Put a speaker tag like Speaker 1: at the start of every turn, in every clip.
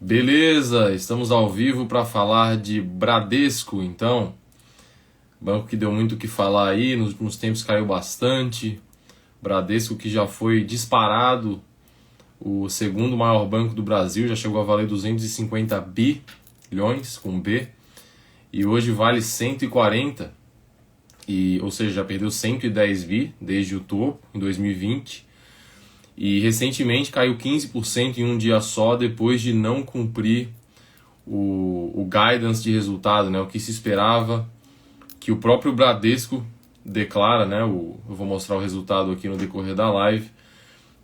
Speaker 1: Beleza, estamos ao vivo para falar de Bradesco, então. Banco que deu muito o que falar aí, nos últimos tempos caiu bastante. Bradesco que já foi disparado, o segundo maior banco do Brasil, já chegou a valer 250 bilhões, com B, e hoje vale 140, ou seja, já perdeu 110 bi desde o topo, em 2020. E recentemente caiu 15% em um dia só, depois de não cumprir o guidance de resultado, né? O que se esperava, que o próprio Bradesco declara, né? Eu vou mostrar o resultado aqui no decorrer da live.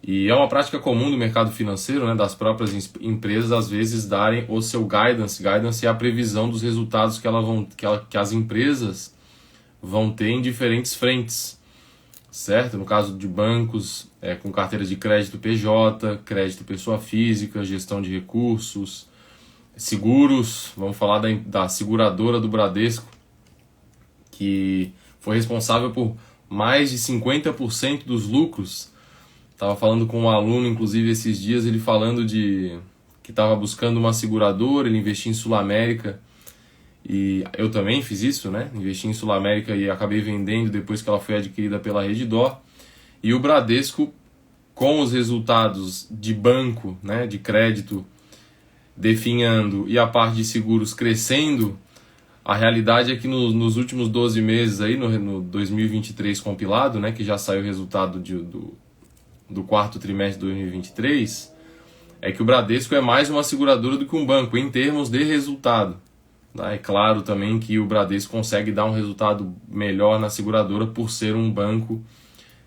Speaker 1: E é uma prática comum do mercado financeiro, né? Das próprias empresas, às vezes, darem o seu guidance. Guidance é a previsão dos resultados que as empresas vão ter em diferentes frentes. Certo? No caso de bancos, com carteira de crédito PJ, crédito pessoa física, gestão de recursos, seguros, vamos falar da seguradora do Bradesco, que foi responsável por mais de 50% dos lucros. Estava falando com um aluno, inclusive, esses dias, ele falando que estava buscando uma seguradora, ele investiu em Sul América. E eu também fiz isso, né? Investi em Sul América e acabei vendendo depois que ela foi adquirida pela Redditor. E o Bradesco, com os resultados de banco, né, de crédito, definhando e a parte de seguros crescendo, a realidade é que nos últimos 12 meses, aí, no 2023 compilado, né, que já saiu o resultado do quarto trimestre de 2023, é que o Bradesco é mais uma seguradora do que um banco, em termos de resultado. É claro também que o Bradesco consegue dar um resultado melhor na seguradora por ser um banco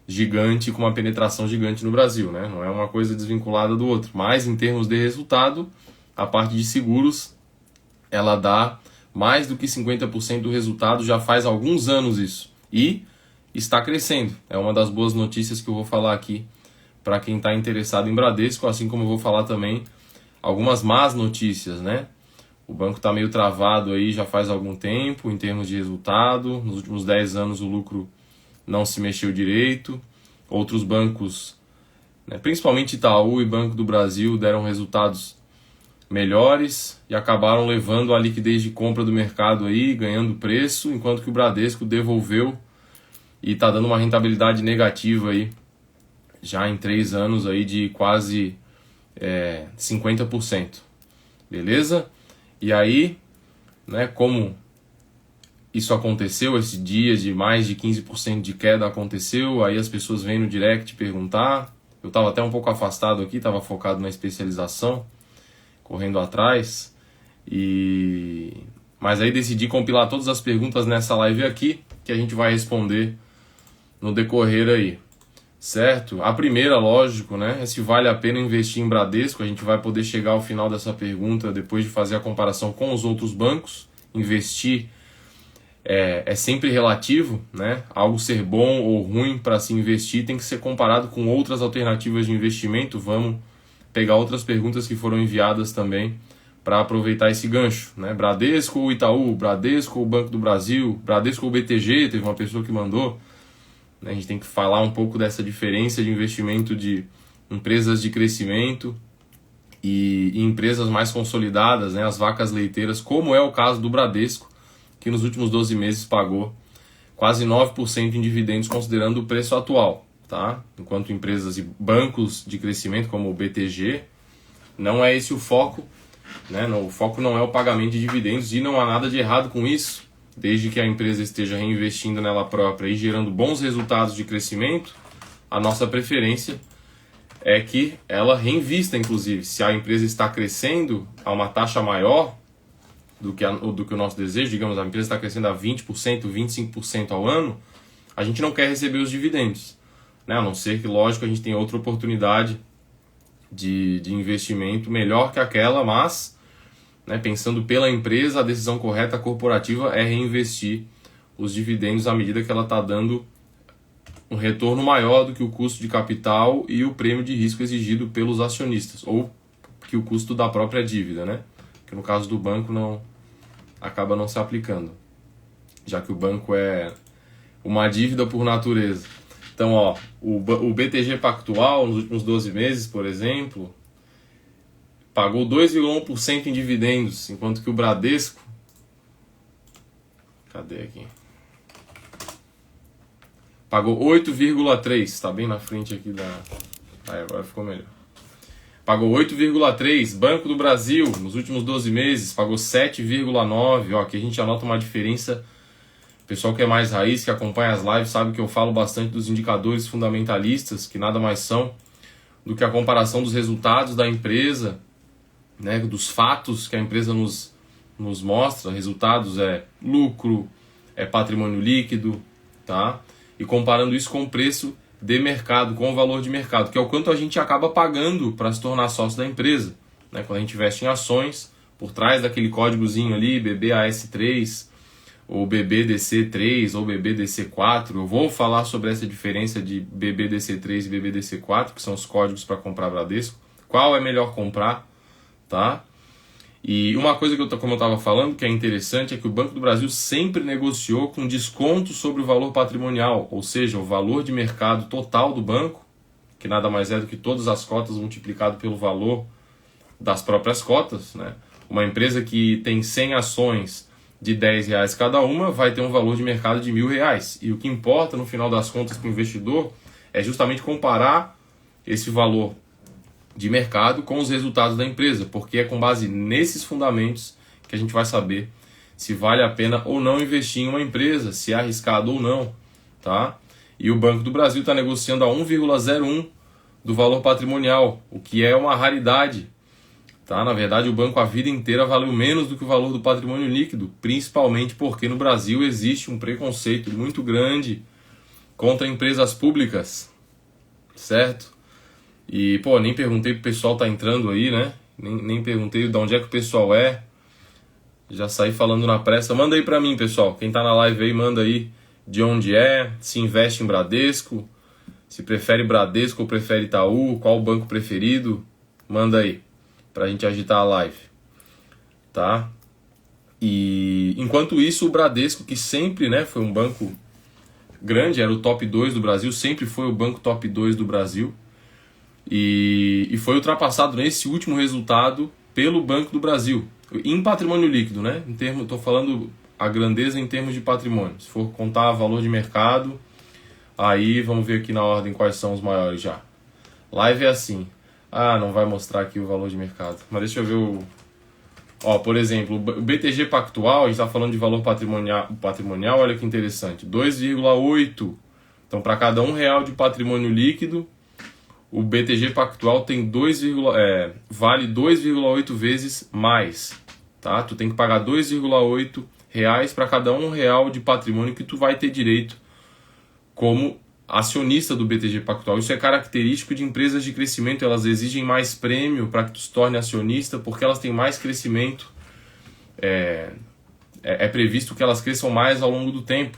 Speaker 1: gigante com uma penetração gigante no Brasil, né? Não é uma coisa desvinculada do outro. Mas em termos de resultado, a parte de seguros, ela dá mais do que 50% do resultado, já faz alguns anos isso. E está crescendo. É uma das boas notícias que eu vou falar aqui para quem está interessado em Bradesco, assim como eu vou falar também algumas más notícias, né? O banco está meio travado aí já faz algum tempo em termos de resultado. Nos últimos 10 anos o lucro não se mexeu direito. Outros bancos, né, principalmente Itaú e Banco do Brasil, deram resultados melhores e acabaram levando a liquidez de compra do mercado aí, ganhando preço, enquanto que o Bradesco devolveu e está dando uma rentabilidade negativa aí, já em 3 anos aí de quase 50%. Beleza? E aí, né, como isso aconteceu, esse dia de mais de 15% de queda aconteceu, aí as pessoas vêm no direct perguntar. Eu estava até um pouco afastado aqui, estava focado na especialização, correndo atrás. Mas aí decidi compilar todas as perguntas nessa live aqui, que a gente vai responder no decorrer aí. Certo? A primeira, lógico, né, é se vale a pena investir em Bradesco. A gente vai poder chegar ao final dessa pergunta depois de fazer a comparação com os outros bancos. Investir é sempre relativo, né? Algo ser bom ou ruim para se investir tem que ser comparado com outras alternativas de investimento. Vamos pegar outras perguntas que foram enviadas também para aproveitar esse gancho, né? Bradesco ou Itaú, Bradesco ou Banco do Brasil, Bradesco ou BTG, teve uma pessoa que mandou. A gente tem que falar um pouco dessa diferença de investimento de empresas de crescimento e empresas mais consolidadas, né, as vacas leiteiras, como é o caso do Bradesco, que nos últimos 12 meses pagou quase 9% em dividendos, considerando o preço atual. Tá? Enquanto empresas e bancos de crescimento, como o BTG, não é esse o foco. Né? O foco não é o pagamento de dividendos e não há nada de errado com isso. Desde que a empresa esteja reinvestindo nela própria e gerando bons resultados de crescimento, a nossa preferência é que ela reinvista, inclusive. Se a empresa está crescendo a uma taxa maior do que o nosso desejo, digamos, a empresa está crescendo a 20%, 25% ao ano, a gente não quer receber os dividendos. Né? A não ser que, lógico, a gente tenha outra oportunidade de investimento melhor que aquela, mas... pensando pela empresa, a decisão correta corporativa é reinvestir os dividendos à medida que ela está dando um retorno maior do que o custo de capital e o prêmio de risco exigido pelos acionistas, ou que o custo da própria dívida, né? Que no caso do banco acaba não se aplicando, já que o banco é uma dívida por natureza. Então, o BTG Pactual, nos últimos 12 meses, por exemplo, pagou 2,1% em dividendos, enquanto que o Bradesco, cadê aqui? Pagou 8,3%, está bem na frente aqui da... Aí, agora ficou melhor. Pagou 8,3%, Banco do Brasil, nos últimos 12 meses, pagou 7,9%. Ó, aqui a gente anota uma diferença. O pessoal que é mais raiz, que acompanha as lives, sabe que eu falo bastante dos indicadores fundamentalistas, que nada mais são do que a comparação dos resultados da empresa, né, dos fatos que a empresa nos mostra. Resultados é lucro, é patrimônio líquido, tá? E comparando isso com o preço de mercado, com o valor de mercado, que é o quanto a gente acaba pagando para se tornar sócio da empresa, né? Quando a gente investe em ações, por trás daquele códigozinho ali, BBAS3, ou BBDC3, ou BBDC4, eu vou falar sobre essa diferença de BBDC3 e BBDC4, que são os códigos para comprar Bradesco, qual é melhor comprar, tá? E uma coisa que como eu estava falando, que é interessante, é que o Banco do Brasil sempre negociou com desconto sobre o valor patrimonial, ou seja, o valor de mercado total do banco, que nada mais é do que todas as cotas multiplicado pelo valor das próprias cotas, né? Uma empresa que tem 100 ações de R$10 cada uma vai ter um valor de mercado de R$1.000. E o que importa no final das contas para o investidor é justamente comparar esse valor de mercado com os resultados da empresa, porque é com base nesses fundamentos que a gente vai saber se vale a pena ou não investir em uma empresa, se é arriscado ou não, tá? E o Banco do Brasil está negociando a 1,01 do valor patrimonial, o que é uma raridade, tá? Na verdade, o banco a vida inteira valeu menos do que o valor do patrimônio líquido, principalmente porque no Brasil existe um preconceito muito grande contra empresas públicas, certo? E, pô, nem perguntei pro pessoal tá entrando aí, né? Nem perguntei de onde é que o pessoal é. Já saí falando na pressa. Manda aí pra mim, pessoal. Quem tá na live aí, manda aí de onde é, se investe em Bradesco, se prefere Bradesco ou prefere Itaú, qual o banco preferido. Manda aí, pra gente agitar a live, tá? E, enquanto isso, o Bradesco, que sempre, né, foi um banco grande, era o top 2 do Brasil, sempre foi o banco top 2 do Brasil, e foi ultrapassado nesse último resultado pelo Banco do Brasil, em patrimônio líquido, né? Estou falando a grandeza em termos de patrimônio. Se for contar valor de mercado, aí vamos ver aqui na ordem quais são os maiores já. Live é assim. Ah, não vai mostrar aqui o valor de mercado. Mas deixa eu ver o... Ó, por exemplo, o BTG Pactual, a gente está falando de valor patrimonial, olha que interessante, 2,8. Então, para cada R$1 de patrimônio líquido, o BTG Pactual tem vale 2,8 vezes mais, tá? Tu tem que pagar R$2,8 para cada R$1 de patrimônio que tu vai ter direito como acionista do BTG Pactual. Isso é característico de empresas de crescimento, elas exigem mais prêmio para que tu se torne acionista, porque elas têm mais crescimento. É previsto que elas cresçam mais ao longo do tempo.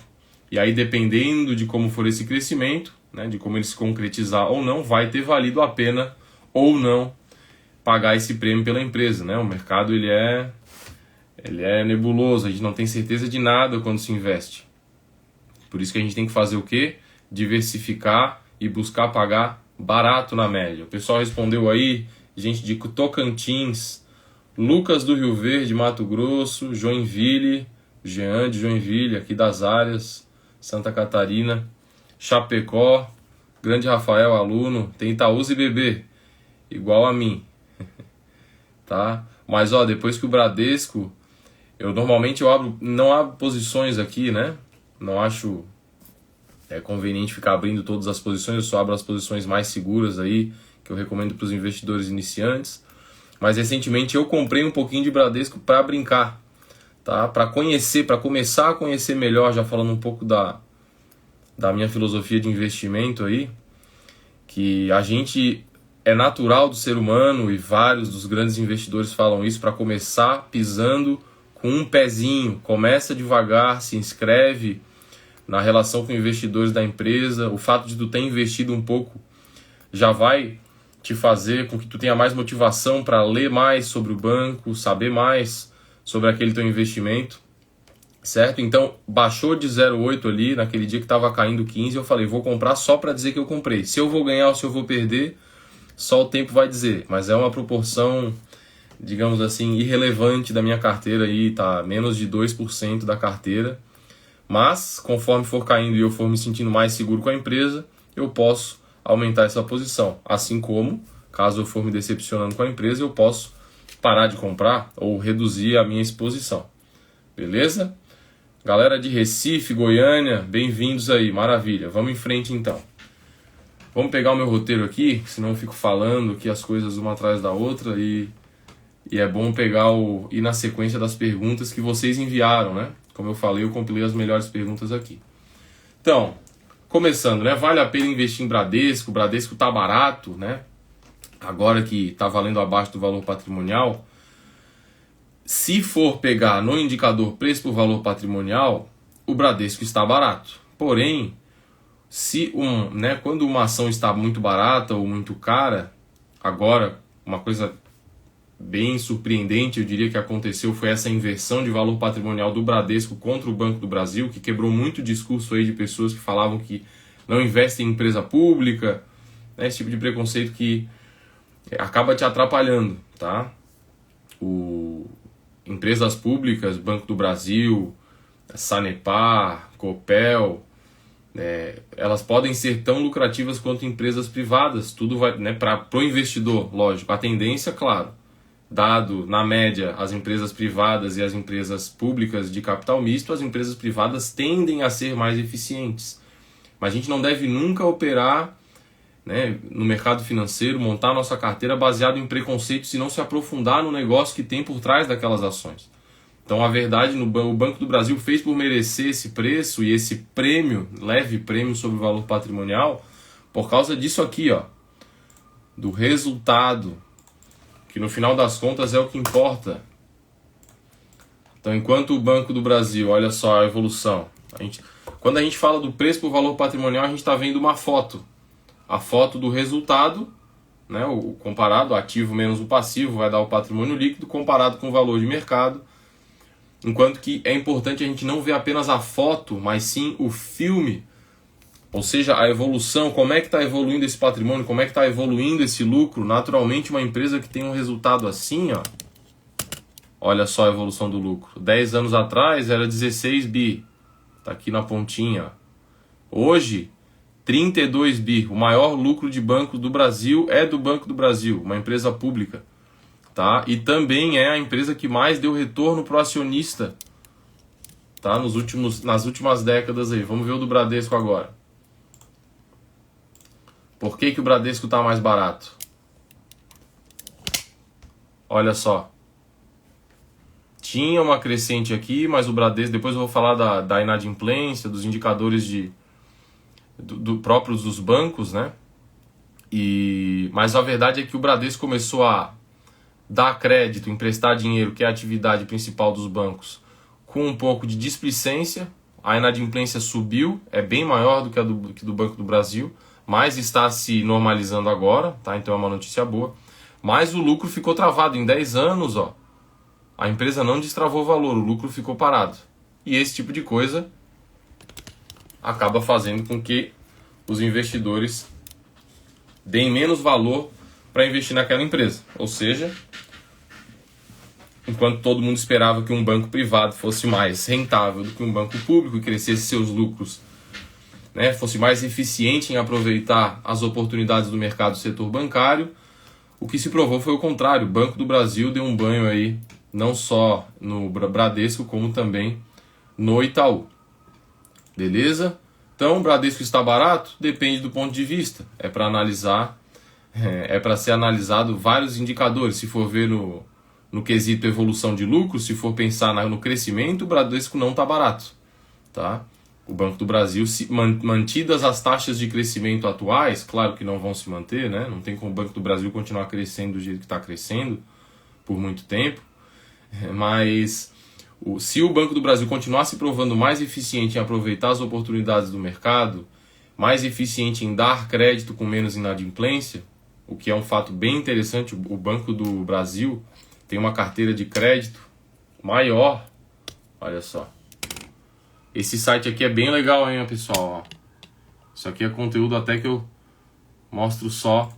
Speaker 1: E aí, dependendo de como for esse crescimento, né, de como ele se concretizar ou não, vai ter valido a pena ou não pagar esse prêmio pela empresa, né? O mercado ele é nebuloso, a gente não tem certeza de nada quando se investe. Por isso que a gente tem que fazer o quê? Diversificar e buscar pagar barato na média. O pessoal respondeu aí, gente de Tocantins, Lucas do Rio Verde, Mato Grosso, Joinville, Jean de Joinville, aqui das áreas, Santa Catarina, Chapecó, grande Rafael, aluno, tem Itaúsa e BB, igual a mim, tá? Mas ó, depois que o Bradesco, normalmente não abro posições aqui, né? Não acho conveniente ficar abrindo todas as posições, eu só abro as posições mais seguras aí, que eu recomendo para os investidores iniciantes. Mas recentemente eu comprei um pouquinho de Bradesco para brincar, tá? Para conhecer, para começar a conhecer melhor, já falando um pouco da minha filosofia de investimento aí, que a gente é natural do ser humano e vários dos grandes investidores falam isso, para começar pisando com um pezinho, começa devagar, se inscreve na relação com investidores da empresa. O fato de tu ter investido um pouco já vai te fazer com que tu tenha mais motivação para ler mais sobre o banco, saber mais sobre aquele teu investimento, certo? Então, baixou de 0,8 ali, naquele dia que estava caindo 15, eu falei, vou comprar só para dizer que eu comprei. Se eu vou ganhar ou se eu vou perder, só o tempo vai dizer. Mas é uma proporção digamos assim, irrelevante da minha carteira aí, tá menos de 2% da carteira. Mas, conforme for caindo e eu for me sentindo mais seguro com a empresa, eu posso aumentar essa posição. Assim como, caso eu for me decepcionando com a empresa, eu posso parar de comprar ou reduzir a minha exposição. Beleza? Galera de Recife, Goiânia, bem-vindos aí, maravilha. Vamos em frente então. Vamos pegar o meu roteiro aqui, senão eu fico falando aqui as coisas uma atrás da outra e é bom pegar ir na sequência das perguntas que vocês enviaram, né? Como eu falei, eu compilei as melhores perguntas aqui. Então, começando, né? Vale a pena investir em Bradesco? O Bradesco tá barato, né? Agora que tá valendo abaixo do valor patrimonial. Se for pegar no indicador preço por valor patrimonial, o Bradesco está barato. Porém, quando uma ação está muito barata ou muito cara, agora, uma coisa bem surpreendente, eu diria que aconteceu, foi essa inversão de valor patrimonial do Bradesco contra o Banco do Brasil, que quebrou muito o discurso aí de pessoas que falavam que não investem em empresa pública, né, esse tipo de preconceito que acaba te atrapalhando, tá? Empresas públicas, Banco do Brasil, Sanepar, Copel, elas podem ser tão lucrativas quanto empresas privadas. Tudo vai, né, para o investidor, lógico. A tendência, claro, dado na média as empresas privadas e as empresas públicas de capital misto, as empresas privadas tendem a ser mais eficientes. Mas a gente não deve nunca operar, né, no mercado financeiro, montar nossa carteira baseado em preconceitos e não se aprofundar no negócio que tem por trás daquelas ações. Então, a verdade, o Banco do Brasil fez por merecer esse preço e esse prêmio, leve prêmio sobre o valor patrimonial, por causa disso aqui, ó, do resultado, que no final das contas é o que importa. Então, enquanto o Banco do Brasil, olha só a evolução, quando a gente fala do preço por valor patrimonial, a gente está vendo uma foto. A foto do resultado, né, o comparado, ativo menos o passivo, vai dar o patrimônio líquido, comparado com o valor de mercado. Enquanto que é importante a gente não ver apenas a foto, mas sim o filme. Ou seja, a evolução, como é que está evoluindo esse patrimônio, como é que está evoluindo esse lucro. Naturalmente, uma empresa que tem um resultado assim, ó, olha só a evolução do lucro. 10 anos atrás era 16 bi, está aqui na pontinha. Hoje, 32 bi, o maior lucro de banco do Brasil é do Banco do Brasil, uma empresa pública, tá? E também é a empresa que mais deu retorno para o acionista, tá? Nas últimas décadas aí. Vamos ver o do Bradesco agora. Por que o Bradesco está mais barato? Olha só. Tinha uma crescente aqui, mas o Bradesco, depois eu vou falar da inadimplência, dos indicadores próprios dos bancos, né? Mas a verdade é que o Bradesco começou a dar crédito, emprestar dinheiro, que é a atividade principal dos bancos, com um pouco de displicência. A inadimplência subiu, é bem maior do que a do Banco do Brasil, mas está se normalizando agora, tá? Então é uma notícia boa. Mas o lucro ficou travado em 10 anos, ó. A empresa não destravou valor, o lucro ficou parado. E esse tipo de coisa acaba fazendo com que os investidores deem menos valor para investir naquela empresa. Ou seja, enquanto todo mundo esperava que um banco privado fosse mais rentável do que um banco público e crescesse seus lucros, né, fosse mais eficiente em aproveitar as oportunidades do mercado do setor bancário, o que se provou foi o contrário. O Banco do Brasil deu um banho aí, não só no Bradesco, como também no Itaú. Beleza? Então, o Bradesco está barato? Depende do ponto de vista. É para analisar, é para ser analisado vários indicadores. Se for ver no quesito evolução de lucro, se for pensar no crescimento, o Bradesco não está barato. Tá? O Banco do Brasil, mantidas as taxas de crescimento atuais, claro que não vão se manter, né? Não tem como o Banco do Brasil continuar crescendo do jeito que está crescendo por muito tempo, mas se o Banco do Brasil continuar se provando mais eficiente em aproveitar as oportunidades do mercado, mais eficiente em dar crédito com menos inadimplência, o que é um fato bem interessante, o Banco do Brasil tem uma carteira de crédito maior, olha só. Esse site aqui é bem legal, hein, pessoal? Isso aqui é conteúdo até que eu mostro só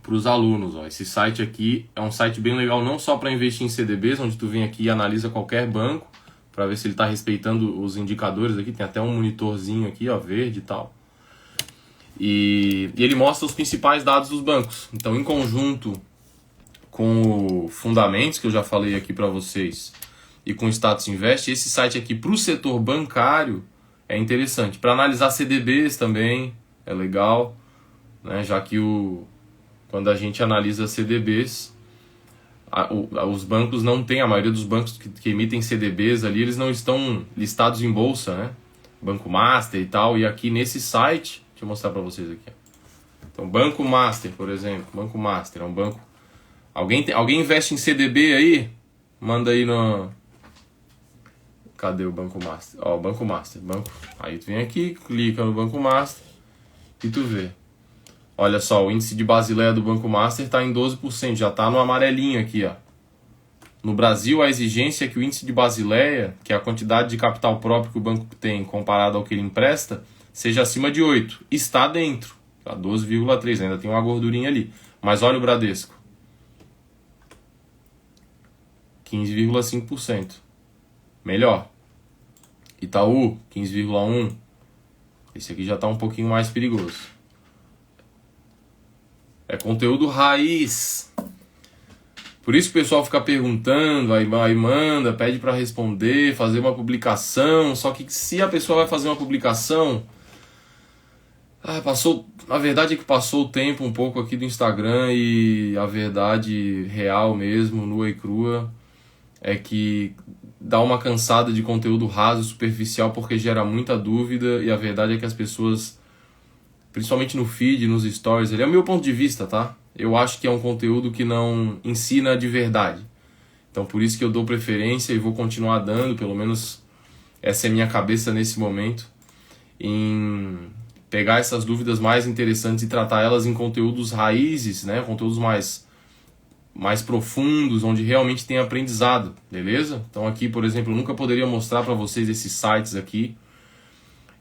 Speaker 1: para os alunos. Ó. Esse site aqui é um site bem legal, não só para investir em CDBs, onde tu vem aqui e analisa qualquer banco, para ver se ele está respeitando os indicadores aqui. Tem até um monitorzinho aqui, ó, verde e tal. E ele mostra os principais dados dos bancos. Então, em conjunto com o Fundamentos, que eu já falei aqui para vocês, e com o Status Invest, esse site aqui para o setor bancário é interessante. Para analisar CDBs também é legal, né? Já que quando a gente analisa CDBs, os bancos não têm, a maioria dos bancos que emitem CDBs ali, eles não estão listados em bolsa, né? Banco Master e tal, e aqui nesse site, deixa eu mostrar para vocês aqui. Então, Banco Master, por exemplo, Banco Master é um banco. Alguém investe em CDB aí? Manda aí no... Cadê o Banco Master? Ó, Banco Master. Aí tu vem aqui, clica no Banco Master e tu vê. Olha só, o índice de Basileia do Banco Master está em 12%, já está no amarelinho aqui, ó. No Brasil, a exigência é que o índice de Basileia, que é a quantidade de capital próprio que o banco tem comparado ao que ele empresta, seja acima de 8. Está dentro, tá? 12,3, ainda tem uma gordurinha ali. Mas olha o Bradesco. 15,5%. Melhor. Itaú, 15,1%. Esse aqui já está um pouquinho mais perigoso. É conteúdo raiz. Por isso o pessoal fica perguntando, aí manda, pede para responder, fazer uma publicação. Só que se a pessoa vai fazer uma publicação... a verdade é que passou o tempo um pouco aqui do Instagram e a verdade real mesmo, nua e crua, é que dá uma cansada de conteúdo raso, superficial, porque gera muita dúvida, e a verdade é que as pessoas, principalmente no feed, nos stories, ele é o meu ponto de vista, tá? Eu acho que é um conteúdo que não ensina de verdade. Então por isso que eu dou preferência e vou continuar dando, pelo menos essa é a minha cabeça nesse momento, em pegar essas dúvidas mais interessantes e tratar elas em conteúdos raízes, né? Conteúdos mais profundos, onde realmente tem aprendizado, beleza? Então aqui, por exemplo, eu nunca poderia mostrar para vocês esses sites aqui.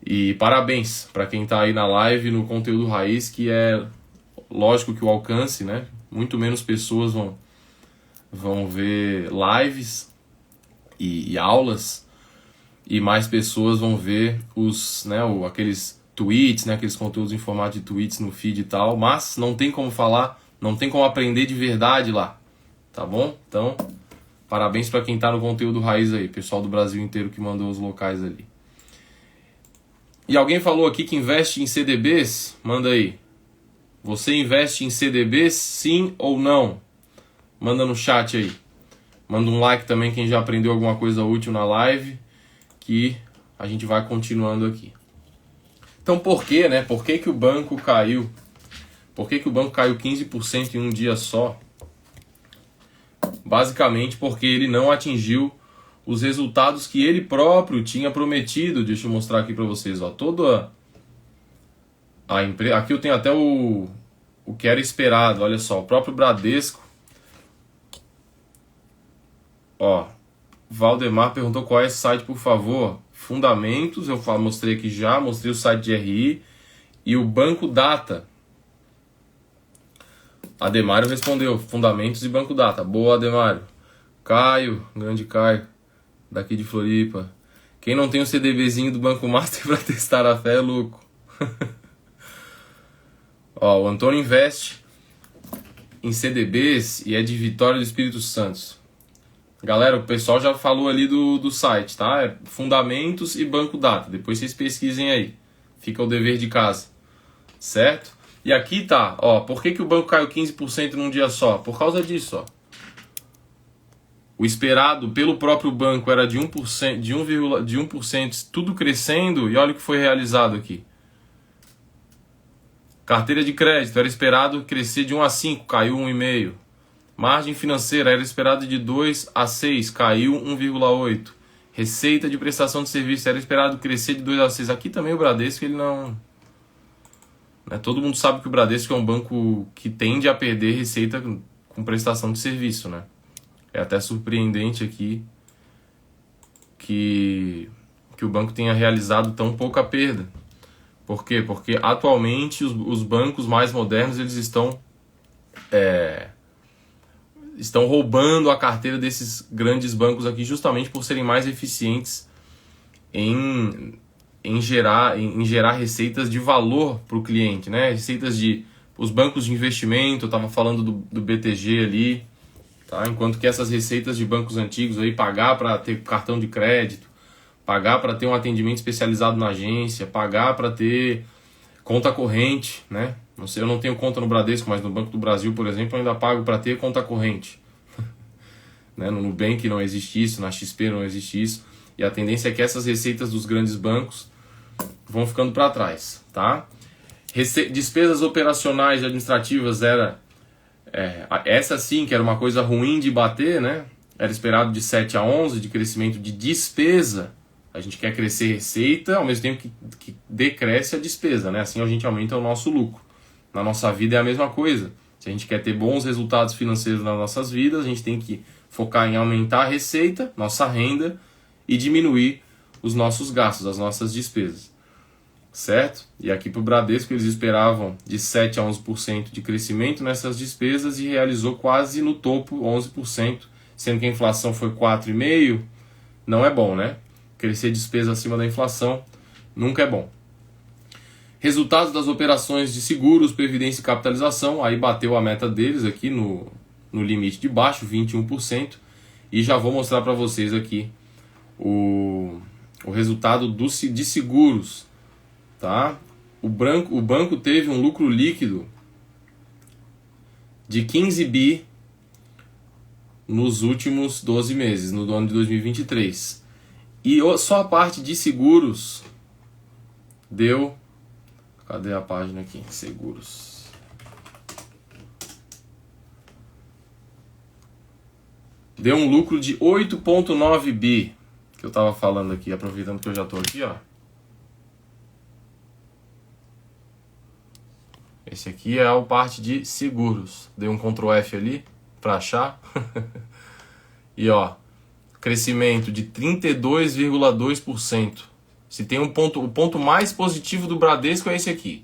Speaker 1: E parabéns para quem está aí na live no conteúdo raiz, que é lógico que o alcance, né? Muito menos pessoas vão ver lives e aulas, e mais pessoas vão ver aqueles tweets, né? Aqueles conteúdos em formato de tweets no feed e tal, mas não tem como falar, não tem como aprender de verdade lá, tá bom? Então, parabéns para quem tá no conteúdo raiz aí, pessoal do Brasil inteiro que mandou os locais ali. E alguém falou aqui que investe em CDBs? Manda aí. Você investe em CDBs, sim ou não? Manda no chat aí. Manda um like também quem já aprendeu alguma coisa útil na live, que a gente vai continuando aqui. Então por que, né? Por que o banco caiu? Por que o banco caiu 15% em um dia só? Basicamente porque ele não atingiu os resultados que ele próprio tinha prometido. Deixa eu mostrar aqui para vocês. Ó, toda a empresa... Aqui eu tenho até o que era esperado. Olha só, o próprio Bradesco. Ó, Valdemar perguntou qual é esse site, por favor. Fundamentos, eu mostrei aqui já. Mostrei o site de RI. E o Banco Data. Ademário respondeu, Fundamentos e Banco Data. Boa, Ademário. Caio, grande Caio, daqui de Floripa. Quem não tem o CDBzinho do Banco Master para testar a fé é louco. Ó, o Antônio investe em CDBs e é de Vitória do Espírito Santo. Galera, o pessoal já falou ali do site, tá? É Fundamentos e Banco Data. Depois vocês pesquisem aí. Fica o dever de casa. Certo? E aqui tá, ó, por que o banco caiu 15% num dia só? Por causa disso, ó. O esperado pelo próprio banco era de 1%, de 1%, tudo crescendo, e olha o que foi realizado aqui. Carteira de crédito, era esperado crescer de 1 a 5, caiu 1,5. Margem financeira, era esperado de 2 a 6, caiu 1,8. Receita de prestação de serviço, era esperado crescer de 2 a 6. Aqui também o Bradesco, ele não... Todo mundo sabe que o Bradesco é um banco que tende a perder receita com prestação de serviço, né? É até surpreendente aqui que o banco tenha realizado tão pouca perda. Por quê? Porque atualmente os bancos mais modernos eles estão estão roubando a carteira desses grandes bancos aqui justamente por serem mais eficientes em gerar receitas de valor para o cliente, né? Receitas de os bancos de investimento, eu estava falando do BTG ali, tá? Enquanto que essas receitas de bancos antigos aí, pagar para ter cartão de crédito, pagar para ter um atendimento especializado na agência, pagar para ter conta corrente, né? Não sei, eu não tenho conta no Bradesco, mas no Banco do Brasil, por exemplo, eu ainda pago para ter conta corrente. Né? No Nubank não existe isso, na XP não existe isso. E a tendência é que essas receitas dos grandes bancos vão ficando para trás, tá? Despesas operacionais e administrativas essa sim que era uma coisa ruim de bater, né? Era esperado de 7 a 11 de crescimento de despesa. A gente quer crescer receita ao mesmo tempo que decresce a despesa, né? Assim a gente aumenta o nosso lucro. Na nossa vida é a mesma coisa. Se a gente quer ter bons resultados financeiros nas nossas vidas, a gente tem que focar em aumentar a receita, nossa renda, e diminuir os nossos gastos, as nossas despesas. Certo? E aqui para o Bradesco eles esperavam de 7 a 11% de crescimento nessas despesas e realizou quase no topo 11%, sendo que a inflação foi 4,5%. Não é bom, né? Crescer despesa acima da inflação nunca é bom. Resultados das operações de seguros, previdência e capitalização, aí bateu a meta deles aqui no limite de baixo, 21%, e já vou mostrar para vocês aqui o resultado de seguros, tá? O banco teve um lucro líquido de 15 bi nos últimos 12 meses, no ano de 2023. E só a parte de seguros deu... Cadê a página aqui? Seguros. Deu um lucro de 8,9 bi, que eu estava falando aqui, aproveitando que eu já estou aqui, ó. Esse aqui é a parte de seguros. Dei um Ctrl F ali para achar. E ó, crescimento de 32,2%. Se tem o ponto mais positivo do Bradesco é esse aqui.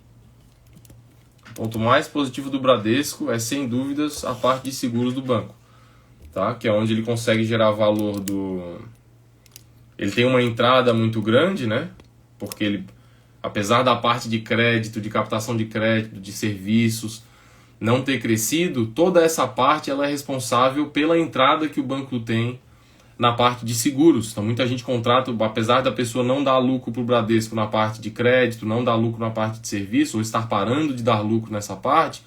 Speaker 1: O ponto mais positivo do Bradesco é, sem dúvidas, a parte de seguros do banco, tá? Que é onde ele consegue gerar valor do... Ele tem uma entrada muito grande, né? Porque ele, apesar da parte de crédito, de captação de crédito, de serviços, não ter crescido, toda essa parte ela é responsável pela entrada que o banco tem na parte de seguros. Então muita gente contrata, apesar da pessoa não dar lucro para o Bradesco na parte de crédito, não dar lucro na parte de serviço, ou estar parando de dar lucro nessa parte,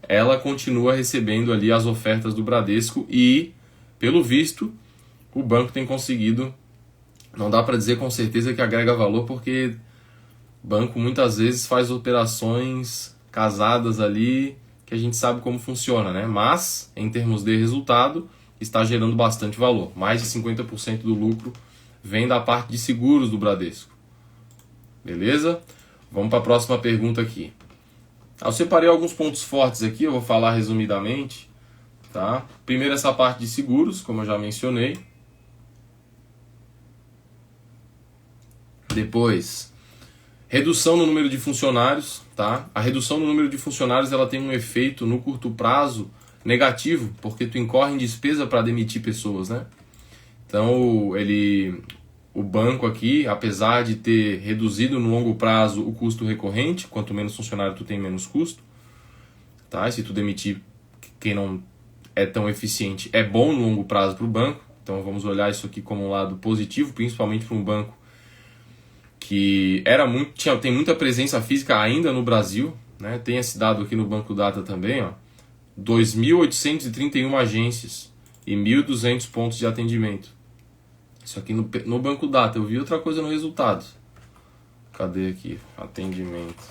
Speaker 1: ela continua recebendo ali as ofertas do Bradesco e, pelo visto, o banco tem conseguido. Não dá para dizer com certeza que agrega valor, porque o banco muitas vezes faz operações casadas ali que a gente sabe como funciona, né? Mas, em termos de resultado, está gerando bastante valor. Mais de 50% do lucro vem da parte de seguros do Bradesco. Beleza? Vamos para a próxima pergunta aqui. Eu separei alguns pontos fortes aqui, eu vou falar resumidamente. Tá? Primeiro essa parte de seguros, como eu já mencionei. Depois, redução no número de funcionários. Tá? A redução no número de funcionários ela tem um efeito no curto prazo negativo, porque tu incorre em despesa para demitir pessoas, né? Então, o banco aqui, apesar de ter reduzido no longo prazo o custo recorrente, quanto menos funcionário tu tem, menos custo, tá? E se tu demitir quem não é tão eficiente, é bom no longo prazo para o banco. Então, vamos olhar isso aqui como um lado positivo, principalmente para um banco que tem muita presença física ainda no Brasil, né? Tem esse dado aqui no Banco Data também, ó. 2.831 agências e 1.200 pontos de atendimento. Isso aqui no Banco Data. Eu vi outra coisa no resultado. Cadê aqui? Atendimento.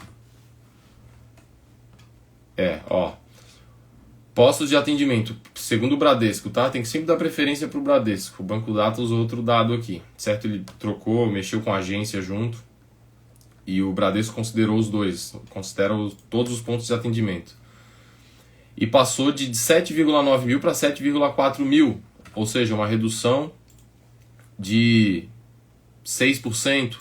Speaker 1: Postos de atendimento, segundo o Bradesco, tá? Tem que sempre dar preferência para o Bradesco. O Banco Data usou outro dado aqui, certo? Ele trocou, mexeu com a agência junto. E o Bradesco considerou os dois. Considera todos os pontos de atendimento. E passou de 7,9 mil para 7,4 mil, ou seja, uma redução de 6%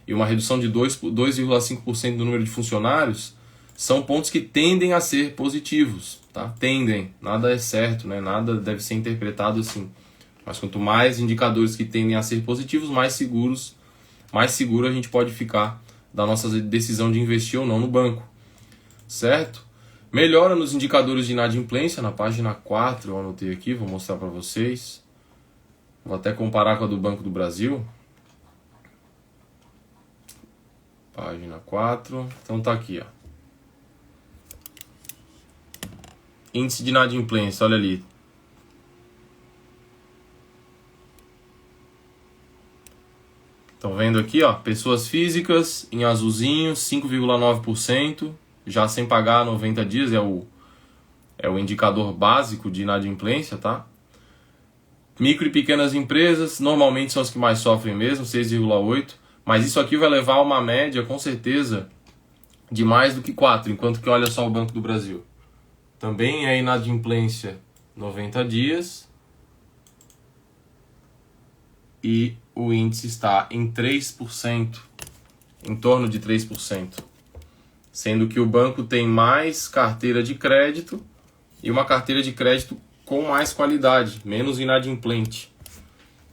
Speaker 1: e uma redução de 2,5% do número de funcionários, são pontos que tendem a ser positivos, tá? Tendem, nada é certo, né? Nada deve ser interpretado assim. Mas quanto mais indicadores que tendem a ser positivos, mais seguro a gente pode ficar da nossa decisão de investir ou não no banco, certo? Melhora nos indicadores de inadimplência, na página 4, eu anotei aqui, vou mostrar para vocês. Vou até comparar com a do Banco do Brasil. Página 4, então tá aqui, ó. Índice de inadimplência, olha ali. Estão vendo aqui, ó, pessoas físicas em azulzinho, 5,9%, já sem pagar 90 dias, é o indicador básico de inadimplência, tá? Micro e pequenas empresas, normalmente são as que mais sofrem mesmo, 6,8%, mas isso aqui vai levar a uma média, com certeza, de mais do que 4%, enquanto que olha só o Banco do Brasil. Também é inadimplência 90 dias e o índice está em 3%, em torno de 3%, sendo que o banco tem mais carteira de crédito e uma carteira de crédito com mais qualidade, menos inadimplente,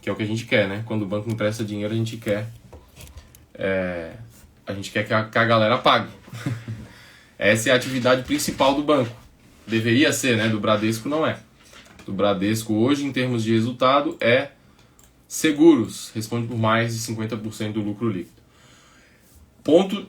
Speaker 1: que é o que a gente quer, né? Quando o banco empresta dinheiro, a gente quer que a galera pague. Essa é a atividade principal do banco. Deveria ser, né? Do Bradesco não é. Do Bradesco hoje, em termos de resultado, é seguros. Responde por mais de 50% do lucro líquido. Ponto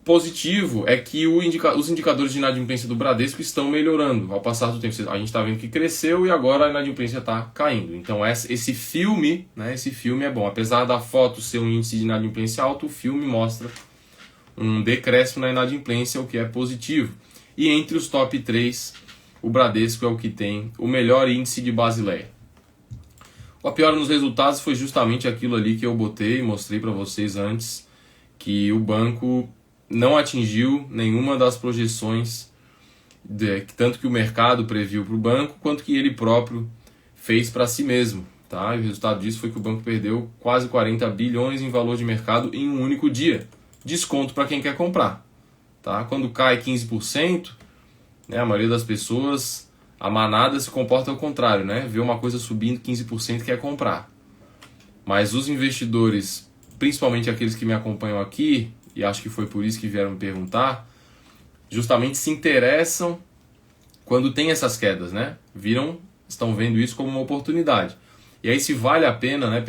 Speaker 1: positivo é que os indicadores de inadimplência do Bradesco estão melhorando ao passar do tempo. A gente está vendo que cresceu e agora a inadimplência está caindo. Então esse filme, né, esse filme é bom. Apesar da foto ser um índice de inadimplência alto, o filme mostra um decréscimo na inadimplência, o que é positivo. E entre os top 3, o Bradesco é o que tem o melhor índice de Basileia. A pior nos resultados foi justamente aquilo ali que eu botei e mostrei para vocês antes, que o banco não atingiu nenhuma das projeções, tanto que o mercado previu para o banco, quanto que ele próprio fez para si mesmo. Tá? E o resultado disso foi que o banco perdeu quase 40 bilhões em valor de mercado em um único dia. Desconto para quem quer comprar. Tá? Quando cai 15%, né, a maioria das pessoas, a manada se comporta ao contrário, né? Vê uma coisa subindo 15% e quer comprar. Mas os investidores, principalmente aqueles que me acompanham aqui, e acho que foi por isso que vieram me perguntar, justamente se interessam quando tem essas quedas, né? Estão vendo isso como uma oportunidade. E aí se vale a pena, né,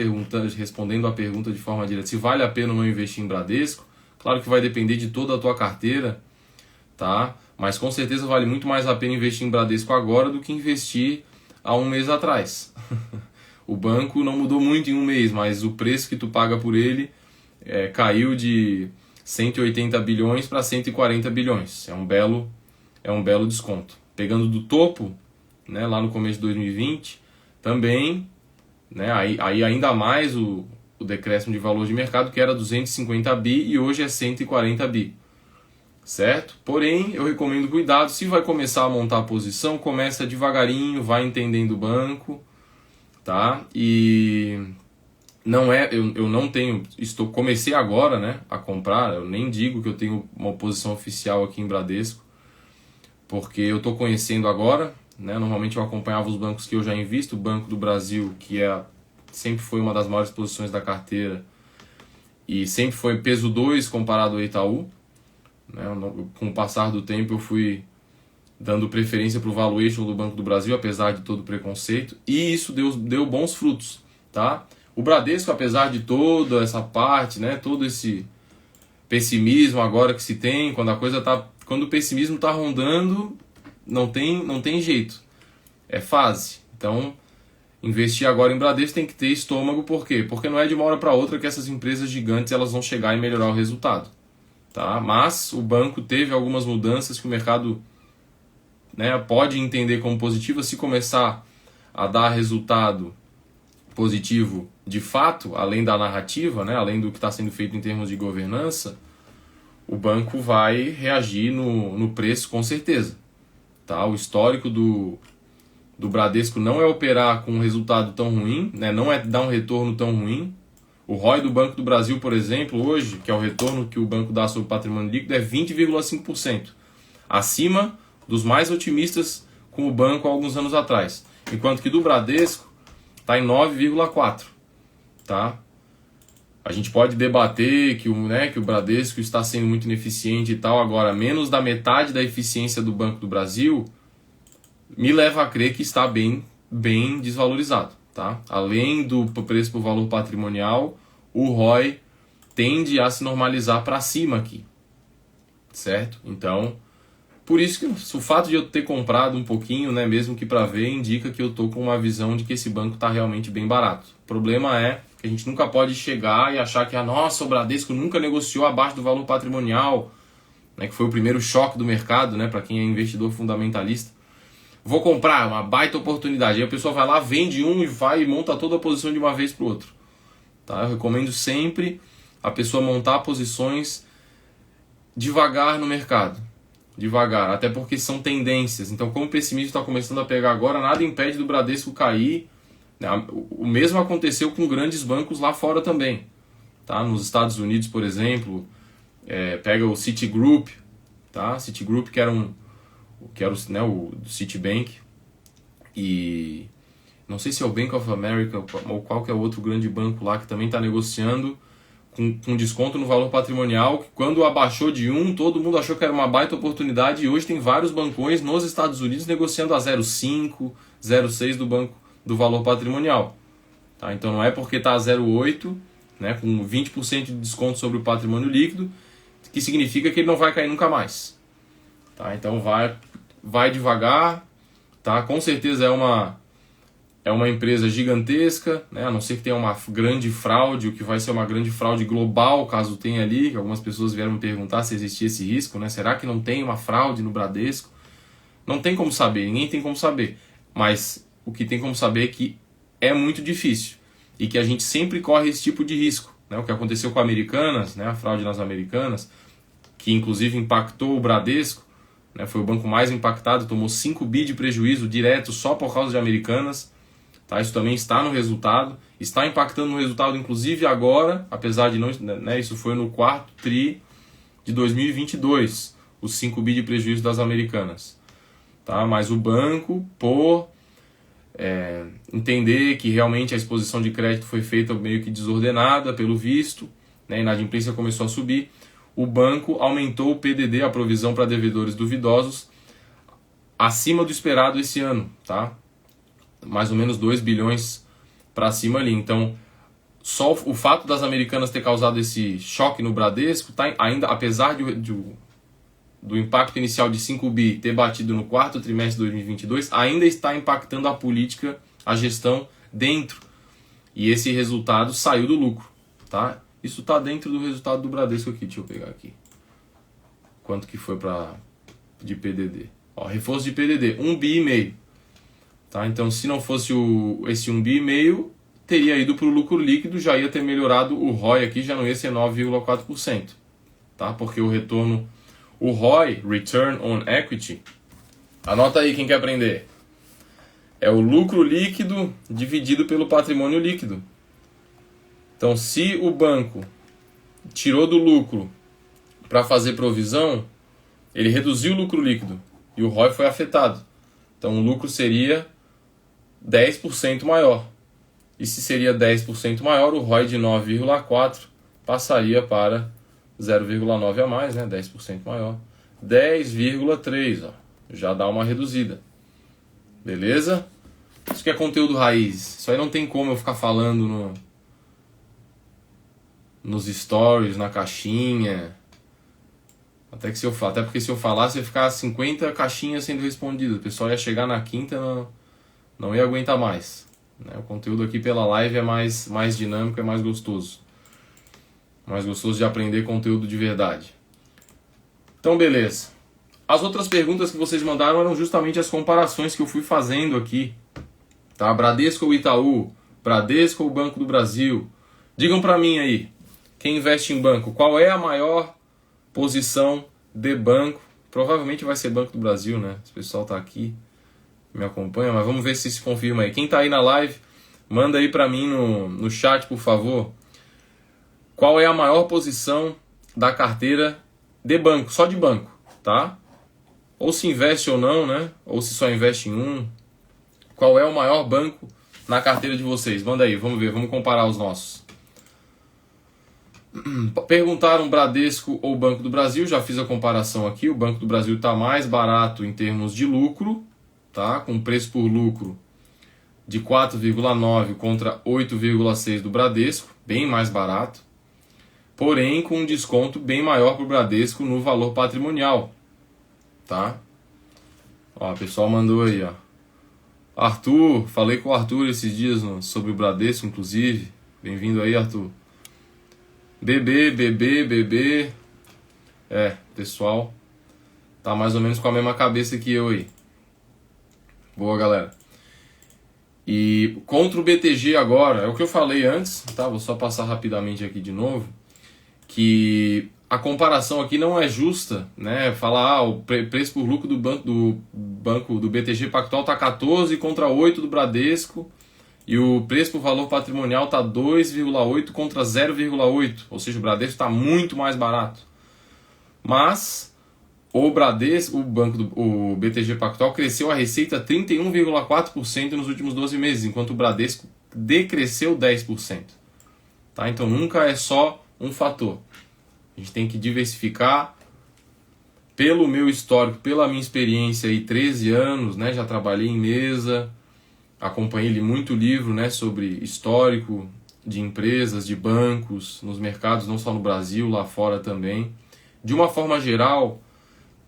Speaker 1: respondendo a pergunta de forma direta, se vale a pena não investir em Bradesco, claro que vai depender de toda a tua carteira, tá? Mas com certeza vale muito mais a pena investir em Bradesco agora do que investir há um mês atrás. O banco não mudou muito em um mês, mas o preço que tu paga por ele caiu de 180 bilhões para 140 bilhões. É um belo desconto. Pegando do topo, né, lá no começo de 2020, também, né, aí ainda mais o decréscimo de valor de mercado, que era 250 bi e hoje é 140 bi. Certo? Porém, eu recomendo cuidado. Se vai começar a montar a posição, começa devagarinho, vai entendendo o banco, tá? E eu não tenho, comecei agora, né, a comprar. Eu nem digo que eu tenho uma posição oficial aqui em Bradesco, porque eu estou conhecendo agora, né? Normalmente eu acompanhava os bancos que eu já invisto, o Banco do Brasil, que sempre foi uma das maiores posições da carteira e sempre foi peso 2 comparado ao Itaú. Né? Com o passar do tempo eu fui dando preferência para o valuation do Banco do Brasil, apesar de todo o preconceito, e isso deu bons frutos, tá? O Bradesco, apesar de toda essa parte, né, todo esse pessimismo agora que se tem, quando o pessimismo está rondando, não tem jeito, é fase. Então, investir agora em Bradesco tem que ter estômago, por quê? Porque não é de uma hora para outra que essas empresas gigantes elas vão chegar e melhorar o resultado. Tá? Mas o banco teve algumas mudanças que o mercado, né, pode entender como positivas. Se começar a dar resultado positivo de fato, além da narrativa, né, além do que está sendo feito em termos de governança, o banco vai reagir no preço com certeza. Tá? O histórico do Bradesco não é operar com um resultado tão ruim, né, não é dar um retorno tão ruim. O ROI do Banco do Brasil, por exemplo, hoje, que é o retorno que o banco dá sobre o patrimônio líquido, é 20,5%. Acima dos mais otimistas com o banco há alguns anos atrás. Enquanto que do Bradesco está em 9,4. Tá? A gente pode debater que o Bradesco está sendo muito ineficiente e tal. Agora, menos da metade da eficiência do Banco do Brasil me leva a crer que está bem desvalorizado. Tá? Além do preço por valor patrimonial, o ROI tende a se normalizar para cima aqui. Certo? Então, por isso que o fato de eu ter comprado um pouquinho, né, mesmo que para ver, indica que eu estou com uma visão de que esse banco está realmente bem barato. O problema é que a gente nunca pode chegar e achar que nossa, o Bradesco nunca negociou abaixo do valor patrimonial, né, que foi o primeiro choque do mercado, né, para quem é investidor fundamentalista. Vou comprar, uma baita oportunidade. Aí a pessoa vai lá, vende um e vai e monta toda a posição de uma vez para o outro. Tá? Eu recomendo sempre a pessoa montar posições devagar no mercado. Devagar, até porque são tendências. Então, como o pessimismo está começando a pegar agora, nada impede do Bradesco cair. O mesmo aconteceu com grandes bancos lá fora também. Tá? Nos Estados Unidos, por exemplo, pega o Citigroup, tá? Citigroup que era o Citibank, e não sei se é o Bank of America ou qual que é o outro grande banco lá que também está negociando com desconto no valor patrimonial, que quando abaixou de 1, todo mundo achou que era uma baita oportunidade, e hoje tem vários bancões nos Estados Unidos negociando a 0,5, 0,6 do valor patrimonial. Tá? Então não é porque está a 0,8, né, com 20% de desconto sobre o patrimônio líquido, que significa que ele não vai cair nunca mais. Tá? Então vai devagar, tá? Com certeza é uma empresa gigantesca, né? A não ser que tenha uma grande fraude, o que vai ser uma grande fraude global, caso tenha ali, que algumas pessoas vieram me perguntar se existia esse risco, né? Será que não tem uma fraude no Bradesco? Não tem como saber, ninguém tem como saber, mas o que tem como saber é que é muito difícil e que a gente sempre corre esse tipo de risco, né? O que aconteceu com a Americanas, né? A fraude nas Americanas, que inclusive impactou o Bradesco, né? Foi o banco mais impactado, tomou 5 bi de prejuízo direto só por causa de Americanas. Tá? Isso também está no resultado, está impactando no resultado inclusive agora, apesar de não, né, isso foi no quarto tri de 2022, os 5 bi de prejuízo das Americanas. Tá? Mas o banco, por entender que realmente a exposição de crédito foi feita meio que desordenada, pelo visto, né, a inadimplência começou a subir, o banco aumentou o PDD, a provisão para devedores duvidosos, acima do esperado esse ano, tá? Mais ou menos 2 bilhões para cima ali. Então, só o fato das Americanas ter causado esse choque no Bradesco, tá, ainda, apesar do impacto inicial de 5 bi ter batido no quarto trimestre de 2022, ainda está impactando a política, a gestão dentro. E esse resultado saiu do lucro. Tá? Isso está dentro do resultado do Bradesco aqui. Deixa eu pegar aqui. Quanto que foi de PDD? Ó, reforço de PDD, 1,5 bi. Tá? Então, se não fosse esse 1,5 bi, teria ido para o lucro líquido, já ia ter melhorado o ROI aqui, já não ia ser 9,4%. Tá? Porque o retorno, o ROI, Return on Equity, anota aí quem quer aprender, é o lucro líquido dividido pelo patrimônio líquido. Então, se o banco tirou do lucro para fazer provisão, ele reduziu o lucro líquido e o ROI foi afetado. Então, o lucro seria 10% maior. E se seria 10% maior, o ROI de 9,4 passaria para 0,9 a mais, né? 10% maior. 10,3, ó, já dá uma reduzida. Beleza? Isso que é conteúdo raiz. Isso aí não tem como eu ficar falando nos stories, na caixinha. Até porque se eu falasse, ia ficar 50 caixinhas sendo respondidas. O pessoal ia chegar na quinta e não ia aguentar mais. Né? O conteúdo aqui pela live é mais dinâmico, é mais gostoso. Mais gostoso de aprender conteúdo de verdade. Então, beleza. As outras perguntas que vocês mandaram eram justamente as comparações que eu fui fazendo aqui. Tá? Bradesco ou Itaú? Bradesco ou Banco do Brasil? Digam pra mim aí, quem investe em banco, qual é a maior posição de banco? Provavelmente vai ser Banco do Brasil, né? Esse pessoal tá aqui, me acompanha, mas vamos ver se confirma aí. Quem tá aí na live, manda aí pra mim no chat, por favor. Qual é a maior posição da carteira de banco? Só de banco, tá? ou se investe ou não, né? Ou se só investe em um. Qual é o maior banco na carteira de vocês? Manda aí, vamos ver, vamos comparar os nossos. Perguntaram Bradesco ou Banco do Brasil, já fiz a comparação aqui. O Banco do Brasil está mais barato em termos de lucro, tá? Com preço por lucro de 4,9 contra 8,6 do Bradesco, bem mais barato. Porém, com um desconto bem maior para o Bradesco no valor patrimonial, tá? Ó, o pessoal mandou aí, ó. Arthur, falei com o Arthur esses dias sobre o Bradesco, inclusive. Bem-vindo aí, Arthur. BB. Pessoal, tá mais ou menos com a mesma cabeça que eu aí. Boa, galera. E contra o BTG agora, é o que eu falei antes, tá? Vou só passar rapidamente aqui de novo. Que a comparação aqui não é justa, né? Falar, o preço por lucro do BTG Pactual tá 14 contra 8 do Bradesco e o preço por valor patrimonial tá 2,8 contra 0,8, ou seja, o Bradesco está muito mais barato. Mas o Bradesco, o BTG Pactual cresceu a receita 31,4% nos últimos 12 meses, enquanto o Bradesco decresceu 10%. Tá? Então nunca é só um fator. A gente tem que diversificar. Pelo meu histórico, pela minha experiência aí, 13 anos, né, já trabalhei em mesa, acompanhei muito livro, né, sobre histórico de empresas, de bancos, nos mercados, não só no Brasil, lá fora também. De uma forma geral,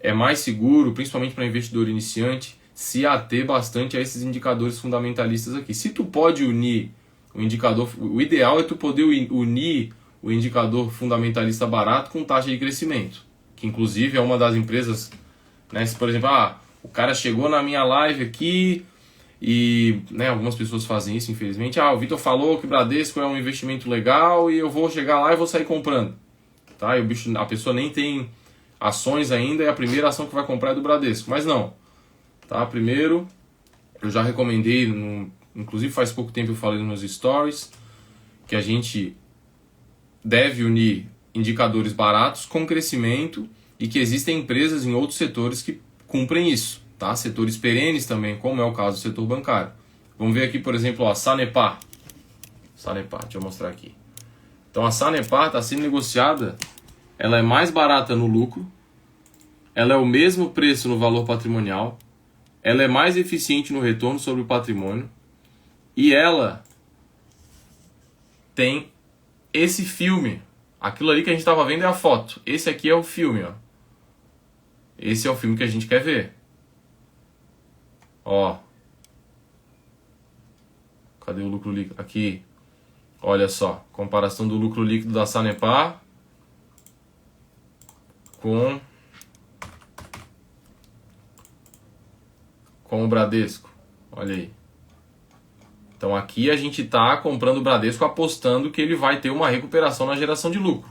Speaker 1: é mais seguro, principalmente para investidor iniciante, se ater bastante a esses indicadores fundamentalistas aqui. Se tu pode unir o indicador, o ideal é tu poder unir o indicador fundamentalista barato com taxa de crescimento, que inclusive é uma das empresas, né, se por exemplo, o cara chegou na minha live aqui e, né, algumas pessoas fazem isso, infelizmente, o Vitor falou que o Bradesco é um investimento legal e eu vou chegar lá e vou sair comprando, tá? E a pessoa nem tem ações ainda e a primeira ação que vai comprar é do Bradesco, mas não, tá? Primeiro, eu já recomendei, inclusive faz pouco tempo eu falei nos meus stories, que a gente deve unir indicadores baratos com crescimento e que existem empresas em outros setores que cumprem isso, tá? Setores perenes também, como é o caso do setor bancário. Vamos ver aqui, por exemplo, a Sanepar. Deixa eu mostrar aqui. Então a Sanepar está sendo negociada, ela é mais barata no lucro, ela é o mesmo preço no valor patrimonial, ela é mais eficiente no retorno sobre o patrimônio e ela tem esse filme. Aquilo ali que a gente estava vendo é a foto. Esse aqui é o filme, ó. Esse é o filme que a gente quer ver. Ó. Cadê o lucro líquido? Aqui. Olha só. Comparação do lucro líquido da Sanepar com o Bradesco. Olha aí. Então aqui a gente está comprando o Bradesco apostando que ele vai ter uma recuperação na geração de lucro.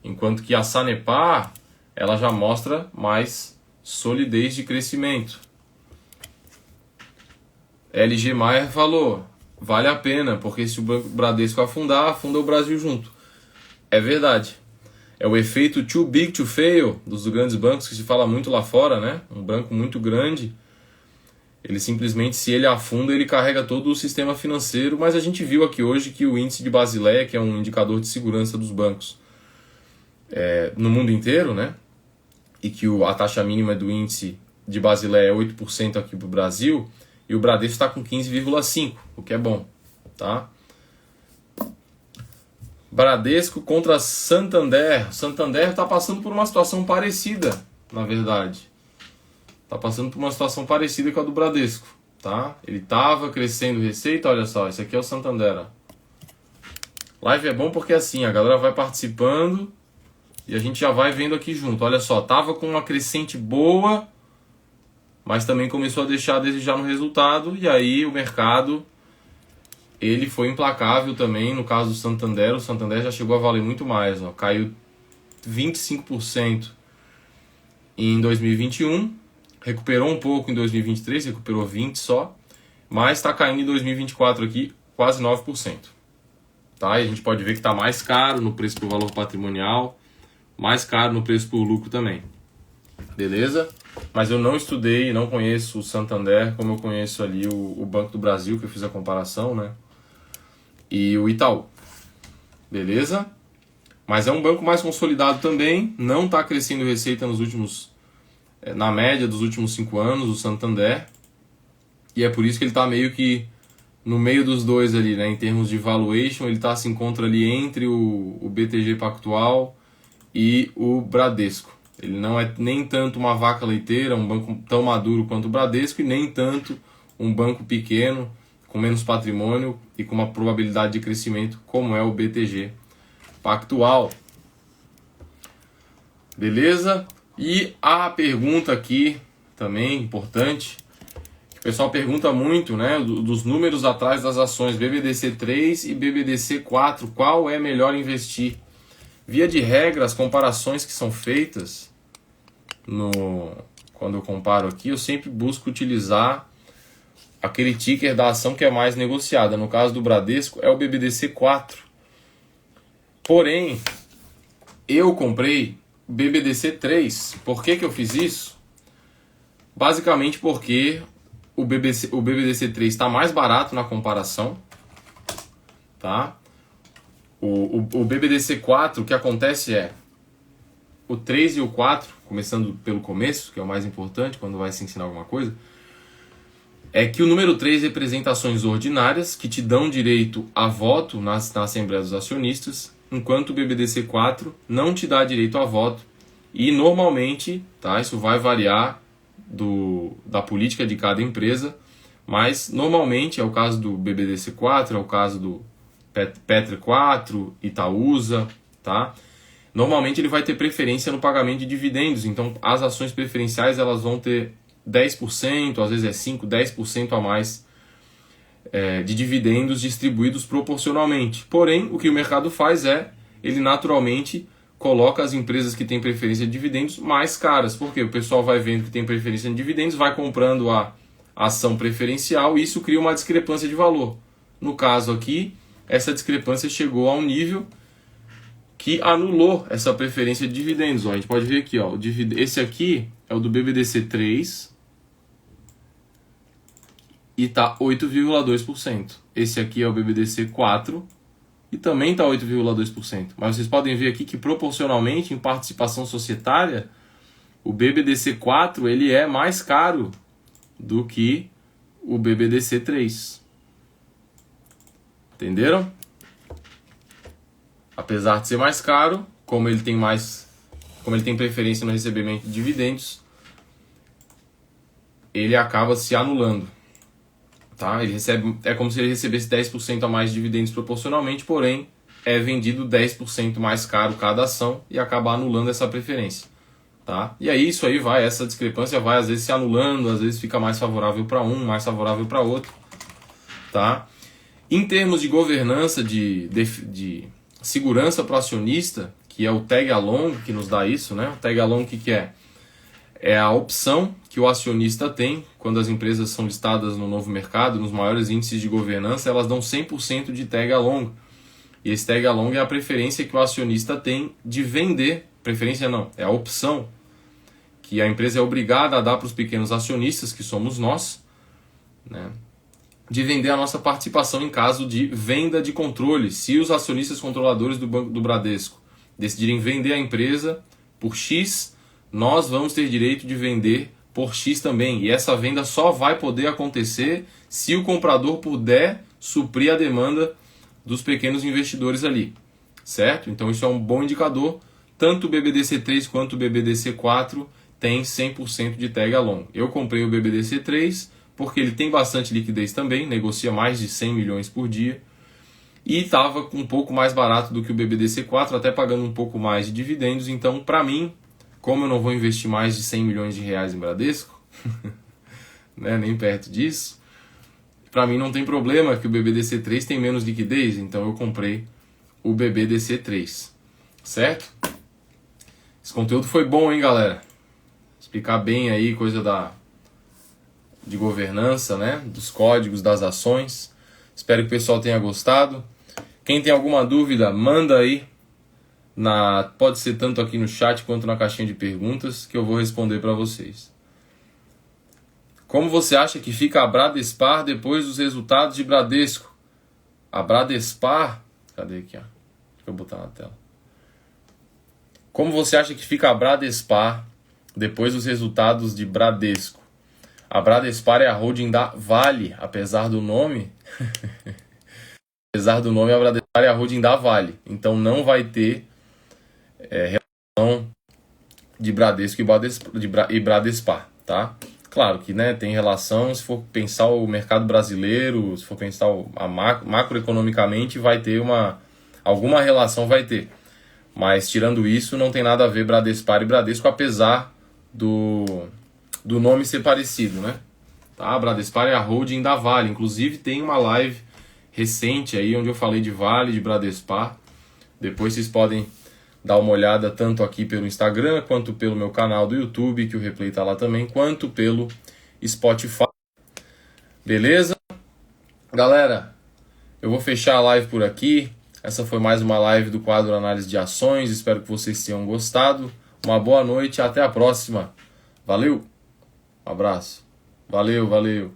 Speaker 1: Enquanto que a Sanepar, ela já mostra mais solidez de crescimento. LG Maier falou, vale a pena, porque se o Bradesco afundar, afunda o Brasil junto. É verdade. É o efeito too big to fail dos grandes bancos, que se fala muito lá fora, né? Um banco muito grande, ele simplesmente, se ele afunda, ele carrega todo o sistema financeiro, mas a gente viu aqui hoje que o índice de Basileia, que é um indicador de segurança dos bancos no mundo inteiro, né? E que a taxa mínima do índice de Basileia é 8% aqui para o Brasil, e o Bradesco está com 15,5%, o que é bom, tá? Bradesco contra Santander. Santander está passando por uma situação parecida, na verdade. Está passando por uma situação parecida com a do Bradesco, tá? Ele estava crescendo receita, olha só, esse aqui é o Santander, ó. Live é bom porque assim, a galera vai participando e a gente já vai vendo aqui junto. Olha só, tava com uma crescente boa, mas também começou a deixar a desejar no resultado, e aí o mercado, ele foi implacável também. No caso do Santander, o Santander já chegou a valer muito mais, ó. Caiu 25% em 2021, recuperou um pouco em 2023, recuperou 20% só, mas está caindo em 2024 aqui quase 9%. Tá? E a gente pode ver que está mais caro no preço por valor patrimonial, mais caro no preço por lucro também. beleza? Mas eu não estudei, não conheço o Santander como eu conheço ali o Banco do Brasil, que eu fiz a comparação, né? E o Itaú, beleza? Mas é um banco mais consolidado também, não está crescendo receita na média dos últimos 5 anos, o Santander, e é por isso que ele está meio que no meio dos dois ali, né? Em termos de valuation, ele se encontra ali entre o BTG Pactual e o Bradesco. Ele não é nem tanto uma vaca leiteira, um banco tão maduro quanto o Bradesco, e nem tanto um banco pequeno, com menos patrimônio e com uma probabilidade de crescimento, como é o BTG Pactual. Beleza? E a pergunta aqui, também importante, o pessoal pergunta muito, né, dos números atrás das ações BBDC3 e BBDC4, qual é melhor investir? Via de regra, as comparações que são feitas, quando eu comparo aqui, eu sempre busco utilizar aquele ticker da ação que é mais negociada. No caso do Bradesco, é o BBDC4. Porém, eu comprei BBDC3. Por que eu fiz isso? Basicamente porque o BBDC3 está mais barato na comparação, tá? O BBDC4, o que acontece é o 3 e o 4, começando pelo começo, que é o mais importante quando vai se ensinar alguma coisa, é que o número 3 representa ações ordinárias que te dão direito a voto na Assembleia dos Acionistas, enquanto o BBDC4 não te dá direito a voto. E normalmente, tá, isso vai variar da política de cada empresa, mas normalmente é o caso do BBDC4, é o caso do Petri 4, Itaúsa, tá? Normalmente ele vai ter preferência no pagamento de dividendos, então as ações preferenciais elas vão ter 10%, às vezes é 5%, 10% a mais de dividendos distribuídos proporcionalmente. Porém, o que o mercado faz ele naturalmente coloca as empresas que têm preferência de dividendos mais caras, porque o pessoal vai vendo que tem preferência de dividendos, vai comprando a ação preferencial e isso cria uma discrepância de valor. No caso aqui, essa discrepância chegou a um nível que anulou essa preferência de dividendos. Ó, a gente pode ver aqui, ó, esse aqui é o do BBDC3 e está 8,2%. Esse aqui é o BBDC4 e também está 8,2%. Mas vocês podem ver aqui que proporcionalmente em participação societária, o BBDC4 ele é mais caro do que o BBDC3. Entenderam? Apesar de ser mais caro, como ele tem preferência no recebimento de dividendos, ele acaba se anulando. Tá? É como se ele recebesse 10% a mais de dividendos proporcionalmente, porém é vendido 10% mais caro cada ação e acaba anulando essa preferência. Tá? E aí essa discrepância vai às vezes se anulando, às vezes fica mais favorável para um, mais favorável para outro. Tá? Em termos de governança, de segurança para o acionista, que é o tag along que nos dá isso, né? O tag along o que é? É a opção que o acionista tem quando as empresas são listadas no novo mercado, nos maiores índices de governança, elas dão 100% de tag along. E esse tag along é a preferência que o acionista tem de vender. Preferência não, é a opção que a empresa é obrigada a dar para os pequenos acionistas, que somos nós, né? De vender a nossa participação em caso de venda de controle. Se os acionistas controladores do Banco do Bradesco decidirem vender a empresa por X, nós vamos ter direito de vender por X também. E essa venda só vai poder acontecer se o comprador puder suprir a demanda dos pequenos investidores ali. Certo? Então isso é um bom indicador. Tanto o BBDC3 quanto o BBDC4 tem 100% de tag along. Eu comprei o BBDC3 porque ele tem bastante liquidez também, negocia mais de 100 milhões por dia, e estava um pouco mais barato do que o BBDC4, até pagando um pouco mais de dividendos. Então, para mim, como eu não vou investir mais de 100 milhões de reais em Bradesco, né, nem perto disso, para mim não tem problema que o BBDC3 tem menos liquidez, então eu comprei o BBDC3, certo? Esse conteúdo foi bom, hein, galera? Explicar bem aí coisa de governança, né? Dos códigos, das ações. Espero que o pessoal tenha gostado. Quem tem alguma dúvida, manda aí Pode ser tanto aqui no chat quanto na caixinha de perguntas que eu vou responder para vocês. Como você acha que fica a Bradespar depois dos resultados de Bradesco? A Bradespar... Cadê aqui? Deixa eu botar na tela. Como você acha que fica a Bradespar depois dos resultados de Bradesco? A Bradespar é a holding da Vale, apesar do nome. Apesar do nome, a Bradespar é a holding da Vale. Então não vai ter relação de Bradesco e Bradespar, tá? Claro que, né, tem relação, se for pensar o mercado brasileiro, se for pensar macroeconomicamente, vai ter alguma relação, vai ter. Mas tirando isso, não tem nada a ver Bradespar e Bradesco, apesar do nome ser parecido, né? Tá? A Bradespar é a holding da Vale. Inclusive tem uma live recente aí onde eu falei de Vale, de Bradespar. Depois vocês podem dar uma olhada tanto aqui pelo Instagram, quanto pelo meu canal do YouTube, que o replay tá lá também, quanto pelo Spotify. Beleza? Galera, eu vou fechar a live por aqui. Essa foi mais uma live do quadro Análise de Ações. Espero que vocês tenham gostado. Uma boa noite e até a próxima. Valeu! Um abraço. Valeu.